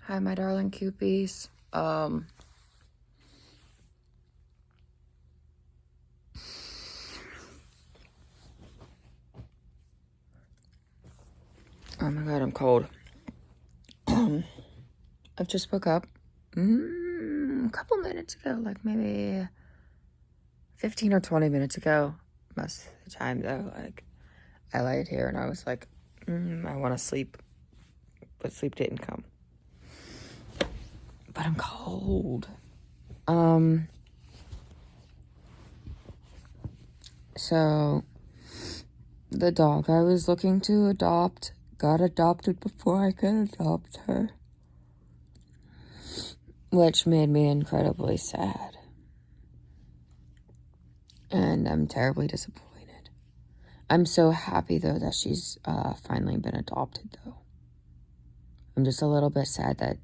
Hi, my darling cupies. Oh my god, I'm cold. I've just woke up a couple minutes ago, like maybe 15 or 20 minutes ago. Most of the time, though, like, I laid here and I was like, I want to sleep, but sleep didn't come. But I'm cold. So, the dog I was looking to adopt got adopted before I could adopt her, which made me incredibly sad. And I'm terribly disappointed. I'm so happy, though, that she's finally been adopted, though. I'm just a little bit sad that,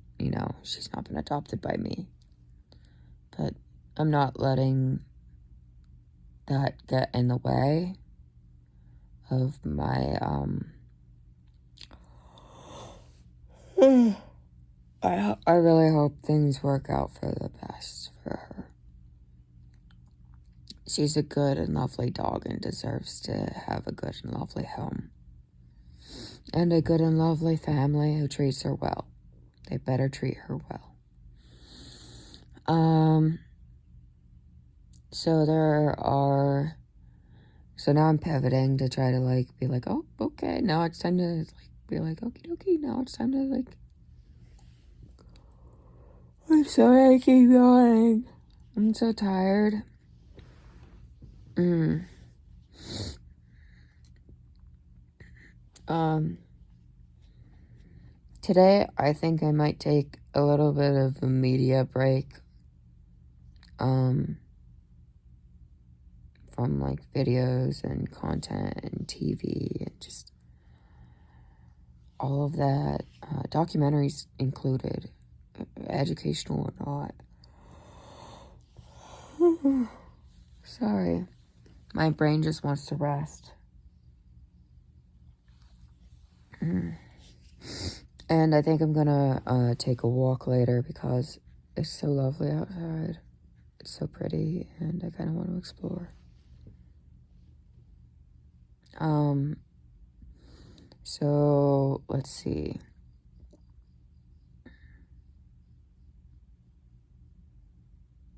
she's not been adopted by me. But I'm not letting that get in the way of my, I really hope things work out for the best for her. She's a good and lovely dog and deserves to have a good and lovely home. And a good and lovely family who treats her well. They better treat her well. So now I'm pivoting to try to, be like, oh, okay, now it's time to, be like, okie dokie, now it's time to, I'm sorry I keep going. I'm so tired. Today, I think I might take a little bit of a media break, from, videos and content and TV and just all of that, documentaries included, educational or not. Sorry. My brain just wants to rest. And I think I'm gonna take a walk later because it's so lovely outside. It's so pretty and I kind of want to explore. So let's see.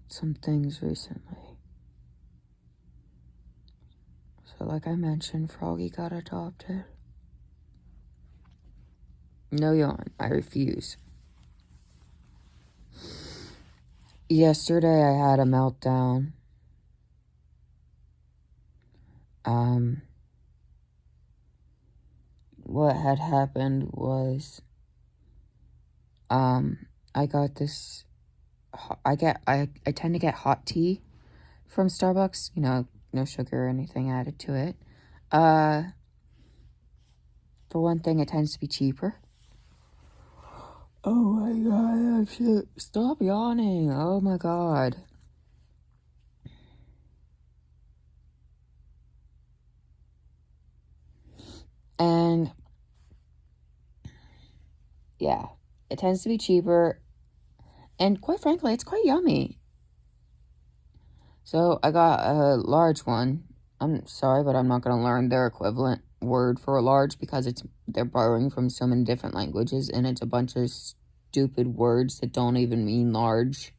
Some things recently. So like I mentioned, Froggy got adopted. No yawn. I refuse. Yesterday I had a meltdown. What had happened was, I got this, I tend to get hot tea from Starbucks, no sugar or anything added to it. For one thing, it tends to be cheaper. Oh my god, I should stop yawning. Oh my god. And yeah, it tends to be cheaper. And quite frankly, it's quite yummy. So I got a large one. I'm sorry, but I'm not going to learn their equivalent word for a large because they're borrowing from so many different languages and it's a bunch of stupid words that don't even mean large.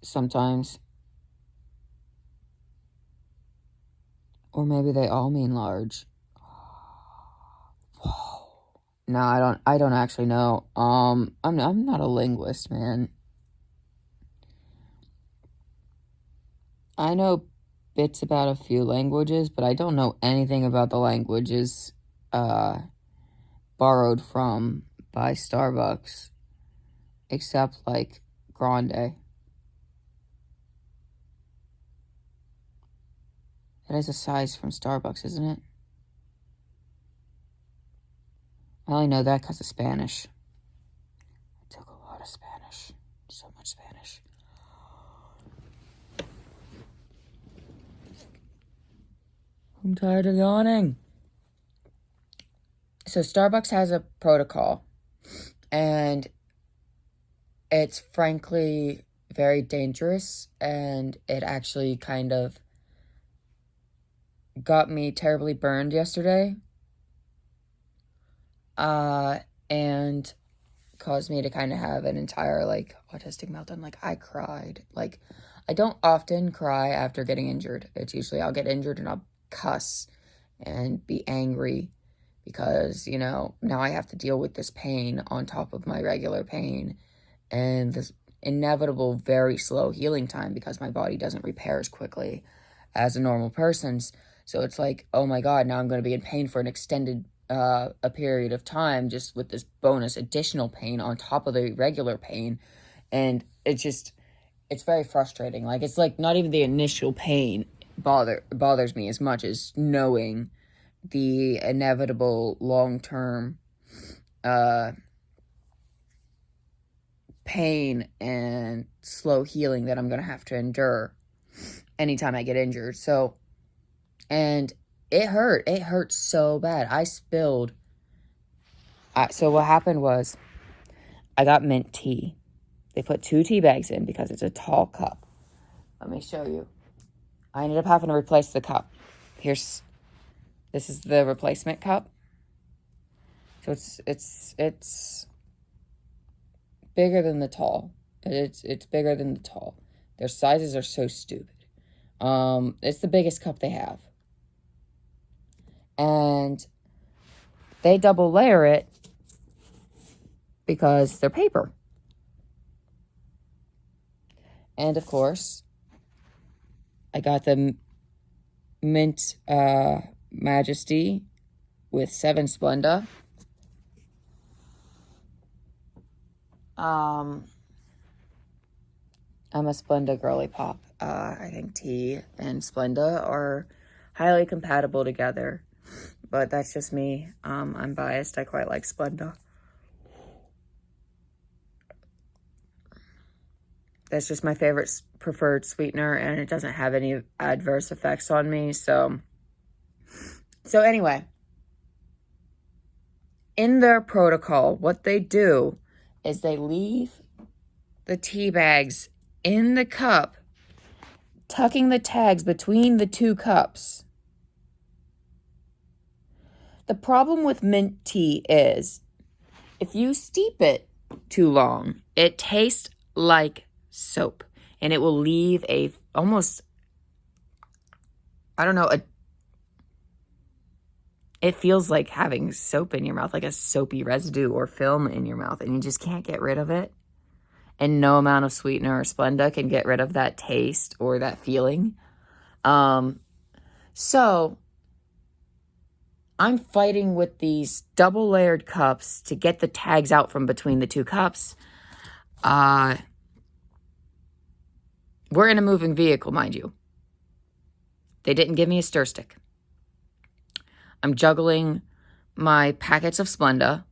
Sometimes. Or maybe they all mean large. Whoa. No, I don't actually know. I'm not a linguist, man. I know bits about a few languages, but I don't know anything about the languages borrowed from by Starbucks, except Grande. It has a size from Starbucks, isn't it? I only know that because of Spanish. I took a lot of Spanish. So much Spanish. I'm tired of yawning. So Starbucks has a protocol And it's frankly very dangerous, and it actually kind of got me terribly burned yesterday. And caused me to kind of have an entire, like, autistic meltdown. Like, I cried. Like, I don't often cry after getting injured. It's usually I'll get injured and I'll cuss and be angry because, you know, now I have to deal with this pain on top of my regular pain and this inevitable very slow healing time because my body doesn't repair as quickly as a normal person's. So it's like, oh my God, now I'm going to be in pain for an extended a period of time just with this bonus additional pain on top of the regular pain. And it's very frustrating. Like, it's like not even the initial pain bothers me as much as knowing the inevitable long-term pain and slow healing that I'm going to have to endure anytime I get injured. So, and it hurt so bad. I spilled. So what happened was I got mint tea. They put 2 tea bags in because it's a tall cup. Let me show you. I ended up having to replace the cup. This is the replacement cup. So it's bigger than the tall. It's bigger than the tall. Their sizes are so stupid. It's the biggest cup they have. And they double layer it because they're paper. And of course, I got the Mint Majesty with 7 Splenda. I'm a Splenda girly pop. I think tea and Splenda are highly compatible together. But that's just me. I'm biased. I quite like Splenda. That's just my favorite preferred sweetener, and it doesn't have any adverse effects on me. So anyway, in their protocol, what they do is they leave the tea bags in the cup, tucking the tags between the 2 cups. The problem with mint tea is if you steep it too long, it tastes like soap, and it will leave a almost, I don't know, it feels like having soap in your mouth, like a soapy residue or film in your mouth, and you just can't get rid of it. And no amount of sweetener or Splenda can get rid of that taste or that feeling. So I'm fighting with these double layered cups to get the tags out from between the 2 cups. We're in a moving vehicle, mind you. They didn't give me a stir stick. I'm juggling my packets of Splenda.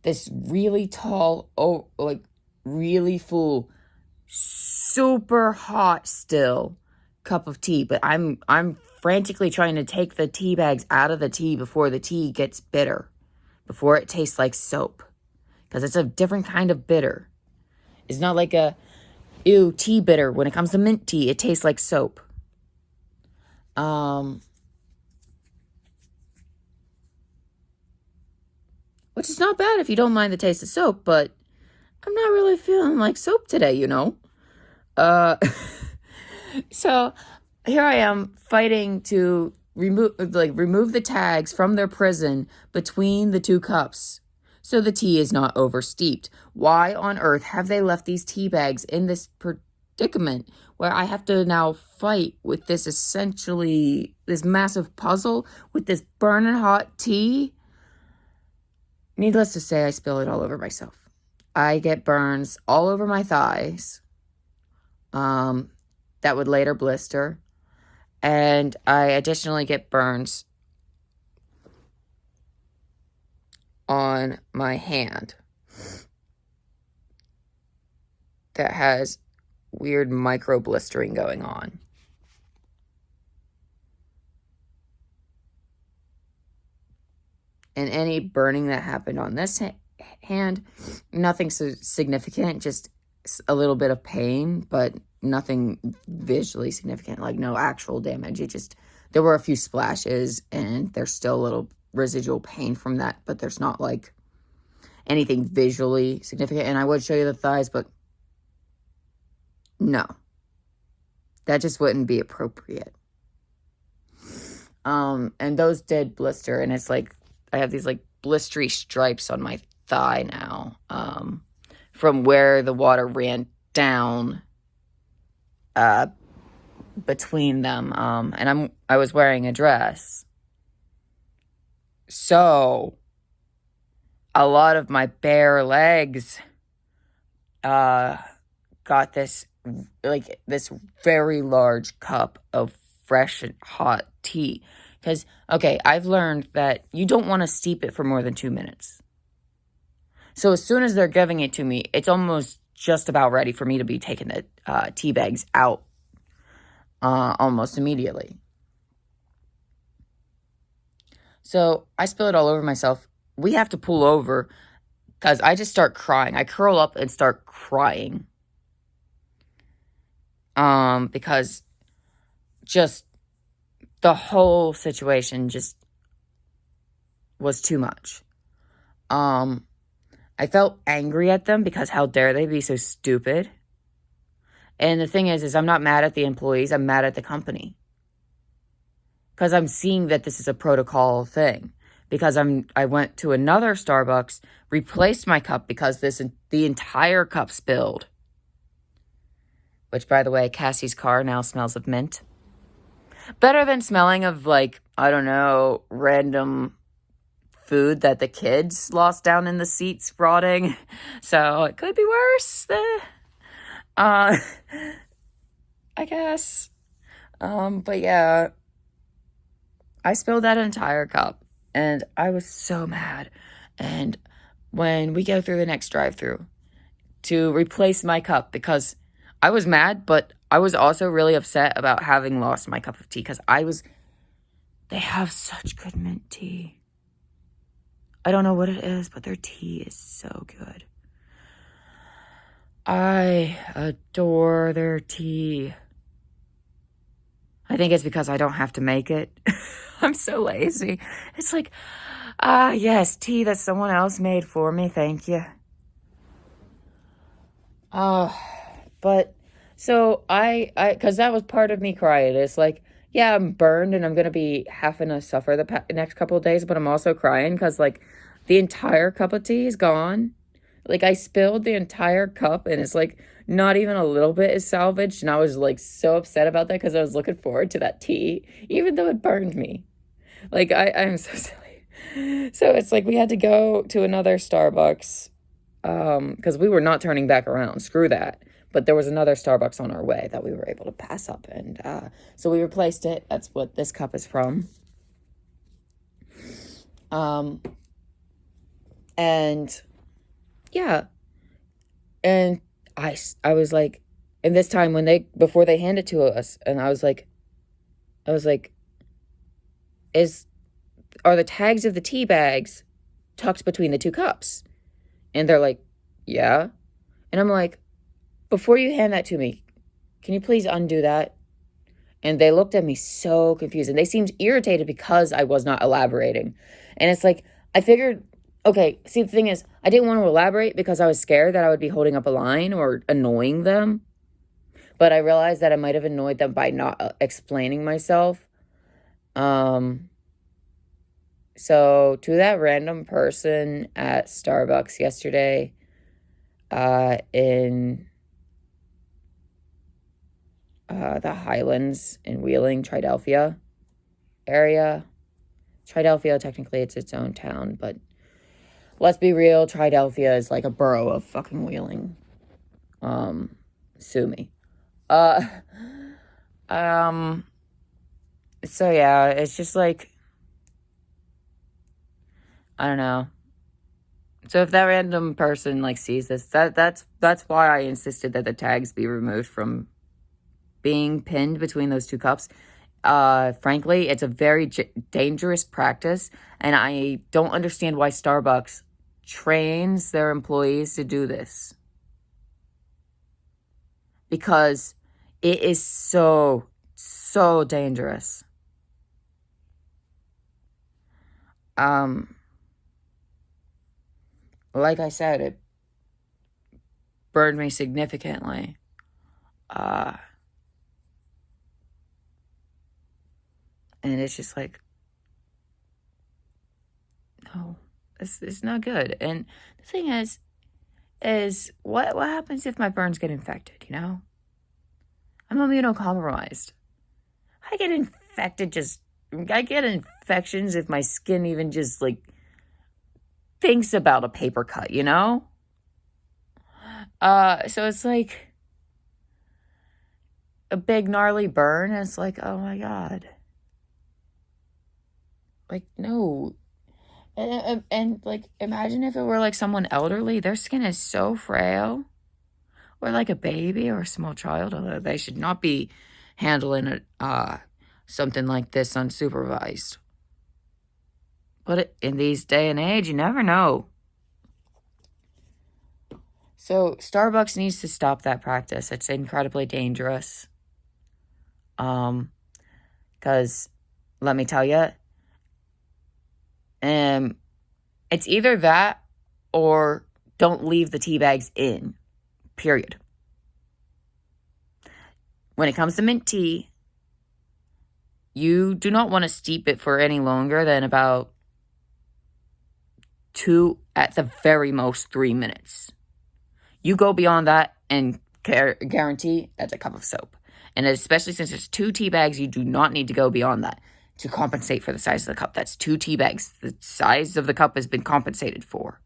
This really tall, like really full, super hot still cup of tea, but I'm frantically trying to take the tea bags out of the tea before the tea gets bitter, before it tastes like soap, because it's a different kind of bitter. It's not like a ew tea bitter. When it comes to mint tea, it tastes like soap. Which is not bad if you don't mind the taste of soap, but I'm not really feeling like soap today, you know. So here I am fighting to remove the tags from their prison between the 2 cups so the tea is not oversteeped. Why on earth have they left these tea bags in this predicament where I have to now fight with this massive puzzle with this burning hot tea? Needless to say, I spill it all over myself. I get burns all over my thighs that would later blister. And I additionally get burns on my hand that has weird micro blistering going on. And any burning that happened on this hand, nothing so significant, just a little bit of pain, but nothing visually significant, like no actual damage. It just, there were a few splashes, and there's still a little residual pain from that, but there's not like anything visually significant. And I would show you the thighs, but no, that just wouldn't be appropriate. And those did blister, and it's like, I have these like blistery stripes on my thigh now, from where the water ran down, between them. And I was wearing a dress. So a lot of my bare legs, got this very large cup of fresh and hot tea. Because, okay, I've learned that you don't want to steep it for more than 2 minutes. So as soon as they're giving it to me, it's almost just about ready for me to be taking the tea bags out almost immediately. So I spill it all over myself. We have to pull over because I just start crying. I curl up and start crying. Because just the whole situation just was too much. I felt angry at them because how dare they be so stupid. And the thing is I'm not mad at the employees. I'm mad at the company. Because I'm seeing that this is a protocol thing. Because I went to another Starbucks, replaced my cup because the entire cup spilled. Which, by the way, Cassie's car now smells of mint. Better than smelling of, like, I don't know, random food that the kids lost down in the seats rotting. So it could be worse. I guess. But yeah, I spilled that entire cup, and I was so mad. And when we go through the next drive-through to replace my cup, because I was mad, but I was also really upset about having lost my cup of tea, because they have such good mint tea. I don't know what it is, but their tea is so good. I adore their tea. I think it's because I don't have to make it. I'm so lazy. It's like, yes, tea that someone else made for me. Thank you. But so because that was part of me crying. It's like, yeah, I'm burned and I'm going to be having to suffer the next couple of days, but I'm also crying because, like, the entire cup of tea is gone. Like, I spilled the entire cup, and it's like not even a little bit is salvaged. And I was like so upset about that because I was looking forward to that tea, even though it burned me. Like, I'm so silly. So it's like we had to go to another Starbucks because we were not turning back around. Screw that. But there was another Starbucks on our way that we were able to pass up. And so we replaced it. That's what this cup is from. And yeah. And I was like, and this time before they hand it to us, and I was like, are the tags of the tea bags tucked between the two cups? And they're like, yeah. And I'm like, before you hand that to me, can you please undo that? And they looked at me so confused, and they seemed irritated because I was not elaborating. And it's like, I figured, okay, see, the thing is, I didn't want to elaborate because I was scared that I would be holding up a line or annoying them. But I realized that I might have annoyed them by not explaining myself. So to that random person at Starbucks yesterday, in the Highlands in Wheeling, Triadelphia area. Triadelphia, technically it's its own town, but let's be real, Triadelphia is like a borough of fucking Wheeling. Sue me. So yeah, it's just like, I don't know. So if that random person like sees this, that's why I insisted that the tags be removed from being pinned between those two cups. frankly, it's a very dangerous practice, and I don't understand why Starbucks trains their employees to do this. Because it is so, so dangerous. Like I said, it burned me significantly. And it's just like, no, it's not good. And the thing is what happens if my burns get infected, you know? I'm immunocompromised. I get infections if my skin even just, like, thinks about a paper cut, you know? So it's like a big gnarly burn. And it's like, oh my God. Like, no. And like, imagine if it were like someone elderly. Their skin is so frail. Or like a baby or a small child. Although they should not be handling something like this unsupervised. But in these day and age, you never know. So Starbucks needs to stop that practice. It's incredibly dangerous. Because let me tell you, it's either that or don't leave the tea bags in, period. When it comes to mint tea, you do not want to steep it for any longer than about 2, at the very most 3 minutes. You go beyond that and guarantee that's a cup of soap. And especially since it's 2 tea bags, you do not need to go beyond that to compensate for the size of the cup. That's 2 tea bags. The size of the cup has been compensated for.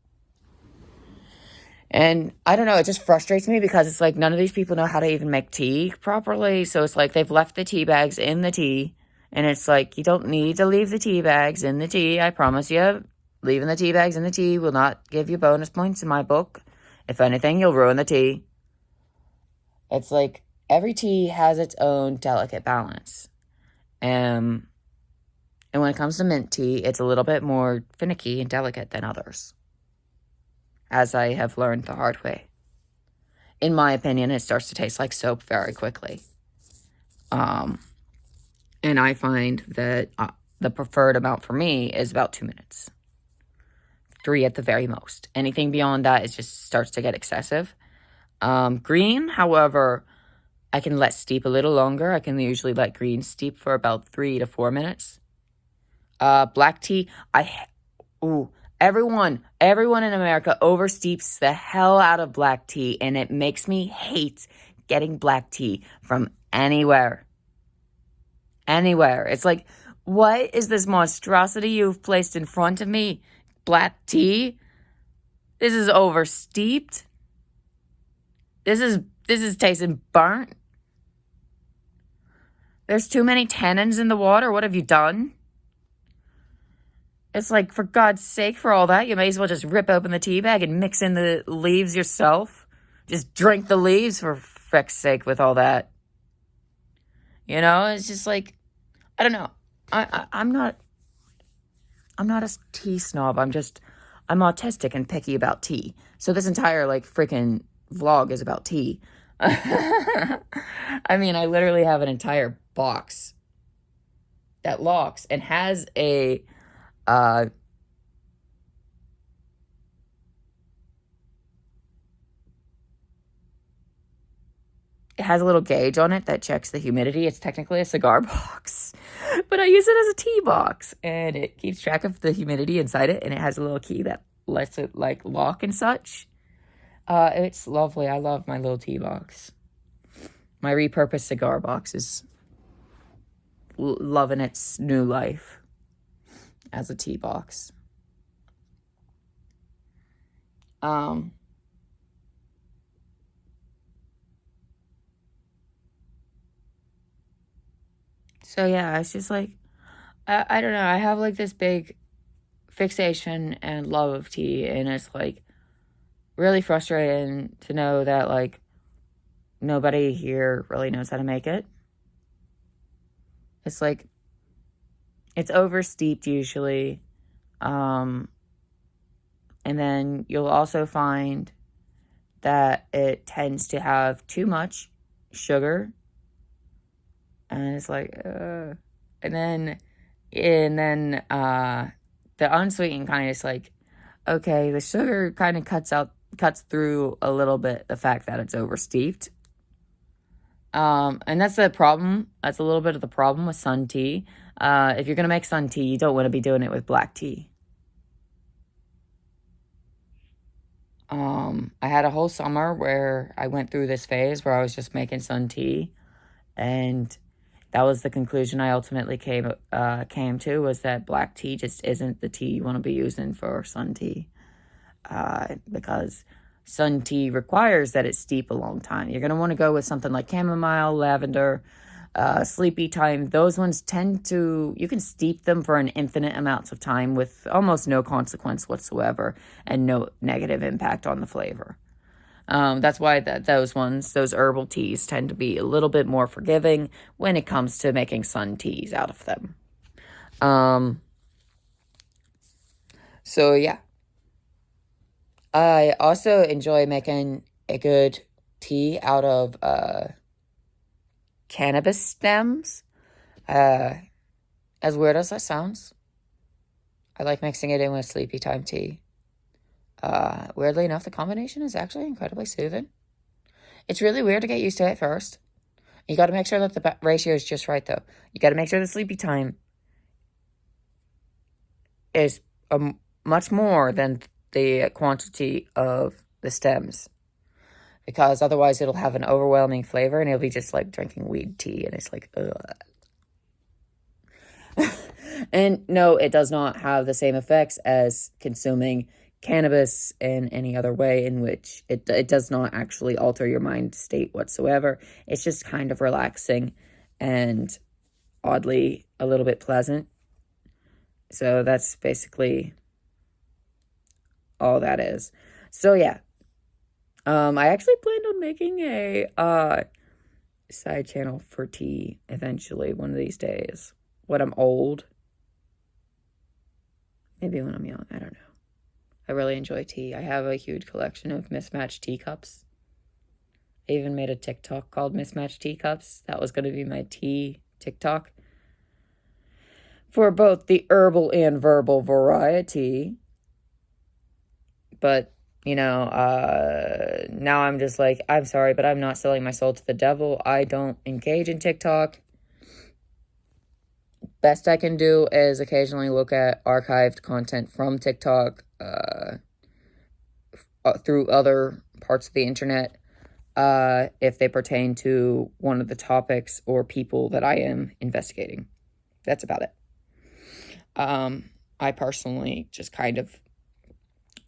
And I don't know, it just frustrates me because it's like none of these people know how to even make tea properly. So it's like they've left the tea bags in the tea. And it's like, you don't need to leave the tea bags in the tea. I promise you, leaving the tea bags in the tea will not give you bonus points in my book. If anything, you'll ruin the tea. It's like every tea has its own delicate balance. And when it comes to mint tea, it's a little bit more finicky and delicate than others, as I have learned the hard way. In my opinion, it starts to taste like soap very quickly. And I find that the preferred amount for me is about 2 minutes. 3 at the very most. Anything beyond that, it just starts to get excessive. Green, however, I can let steep a little longer. I can usually let green steep for about 3 to 4 minutes. Black tea, everyone in America oversteeps the hell out of black tea, and it makes me hate getting black tea from anywhere. Anywhere. It's like, what is this monstrosity you've placed in front of me? Black tea? This is oversteeped. This is tasting burnt. There's too many tannins in the water. What have you done? It's like, for God's sake, for all that, you may as well just rip open the tea bag and mix in the leaves yourself. Just drink the leaves, for frick's sake, with all that. You know, it's just like, I don't know. I'm not a tea snob. I'm autistic and picky about tea. So this entire, like, freaking vlog is about tea. I mean, I literally have an entire box that locks and has a it has a little gauge on it that checks the humidity. It's technically a cigar box, but I use it as a tea box, and it keeps track of the humidity inside it, and it has a little key that lets it, like, lock and such. It's lovely. I love my little tea box. My repurposed cigar box is loving its new life as a tea box. So yeah, it's just like, I don't know. I have, like, this big fixation and love of tea, and it's, like, really frustrating to know that, like, nobody here really knows how to make it. It's like, it's over steeped usually. And then you'll also find that it tends to have too much sugar. And it's like, and then, the unsweetened kind of is like, okay, the sugar kind of cuts through a little bit the fact that it's over steeped. And that's the problem. That's a little bit of the problem with sun tea. If you're going to make sun tea, you don't want to be doing it with black tea. I had a whole summer where I went through this phase where I was just making sun tea, and that was the conclusion I ultimately came to, was that black tea just isn't the tea you want to be using for sun tea, because sun tea requires that it steep a long time. You're going to want to go with something like chamomile, lavender, sleepy time. Those ones you can steep them for an infinite amounts of time with almost no consequence whatsoever and no negative impact on the flavor. That's why those herbal teas tend to be a little bit more forgiving when it comes to making sun teas out of them. So yeah. I also enjoy making a good tea out of cannabis stems. As weird as that sounds, I like mixing it in with sleepy time tea. Weirdly enough, the combination is actually incredibly soothing. It's really weird to get used to it first. You got to make sure that the ratio is just right, though. You got to make sure the sleepy time is much more than the quantity of the stems, because otherwise it'll have an overwhelming flavor and it'll be just like drinking weed tea, and it's like, ugh. And no, it does not have the same effects as consuming cannabis in any other way, in which it does not actually alter your mind state whatsoever. It's just kind of relaxing and oddly a little bit pleasant. So that's basically all that is. So yeah. I actually planned on making a side channel for tea eventually one of these days. When I'm old. Maybe when I'm young. I don't know. I really enjoy tea. I have a huge collection of mismatched teacups. I even made a TikTok called Mismatched Teacups. That was going to be my tea TikTok for both the herbal and verbal variety. But, now I'm just like, I'm sorry, but I'm not selling my soul to the devil. I don't engage in TikTok. Best I can do is occasionally look at archived content from TikTok through other parts of the internet if they pertain to one of the topics or people that I am investigating. That's about it. I personally just kind of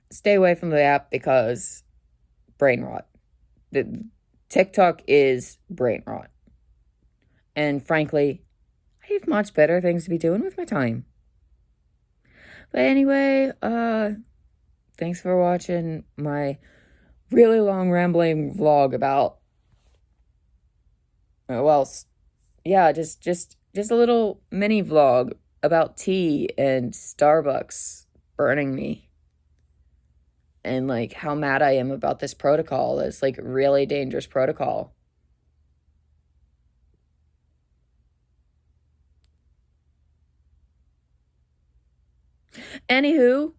stay away from the app because brain rot. The TikTok is brain rot. And frankly, I have much better things to be doing with my time. But anyway, thanks for watching my really long rambling vlog about, just a little mini vlog about tea and Starbucks burning me. And like how mad I am about this protocol. It's like really dangerous protocol. Anywho,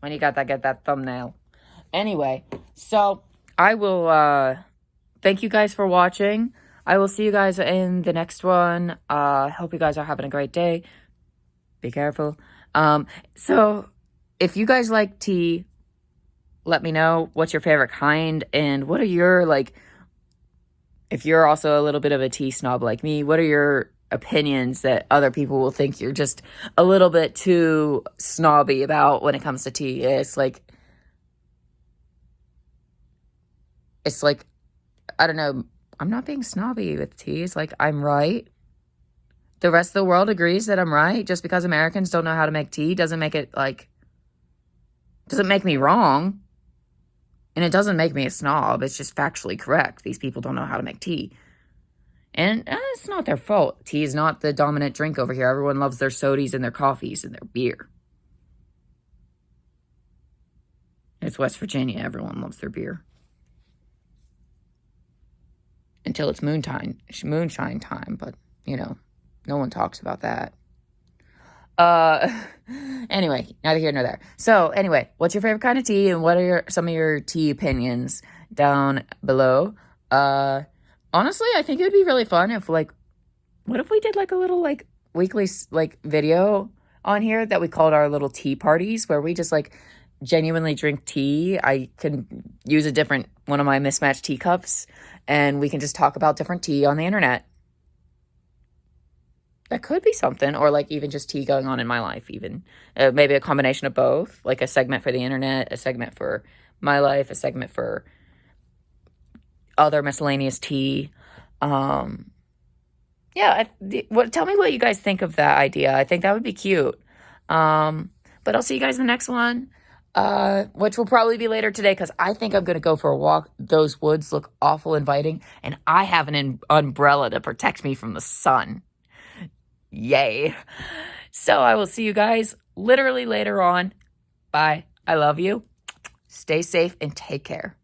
when you got that, get that thumbnail. Anyway, so I will thank you guys for watching. I will see you guys in the next one. Hope you guys are having a great day. Be careful. So if you guys like tea, let me know what's your favorite kind, and what are your, like, if you're also a little bit of a tea snob like me, what are your opinions that other people will think you're just a little bit too snobby about when it comes to tea? It's like, I don't know, I'm not being snobby with tea. It's like, I'm right. the rest of the world agrees that I'm right. Just because Americans don't know how to make tea doesn't make it doesn't make me wrong. And it doesn't make me a snob. It's just factually correct. These people don't know how to make tea. And it's not their fault. Tea is not the dominant drink over here. Everyone loves their sodies and their coffees and their beer. It's West Virginia. Everyone loves their beer. Until it's moonshine time. But, you know, no one talks about that. Anyway, neither here nor there. So, anyway, what's your favorite kind of tea? And what are some of your tea opinions down below? Honestly, I think it would be really fun if, what if we did, a little, weekly, video on here that we called our little tea parties, where we just, genuinely drink tea. I can use one of my mismatched teacups, and we can just talk about different tea on the internet. That could be something, or, even just tea going on in my life, even. Maybe a combination of both, a segment for the internet, a segment for my life, a segment for other miscellaneous tea. Tell me what you guys think of that idea. I think that would be cute. But I'll see you guys in the next one, which will probably be later today, because I think I'm going to go for a walk. Those woods look awful inviting, and I have an umbrella to protect me from the sun. Yay. So I will see you guys literally later on. Bye. I love you. Stay safe and take care.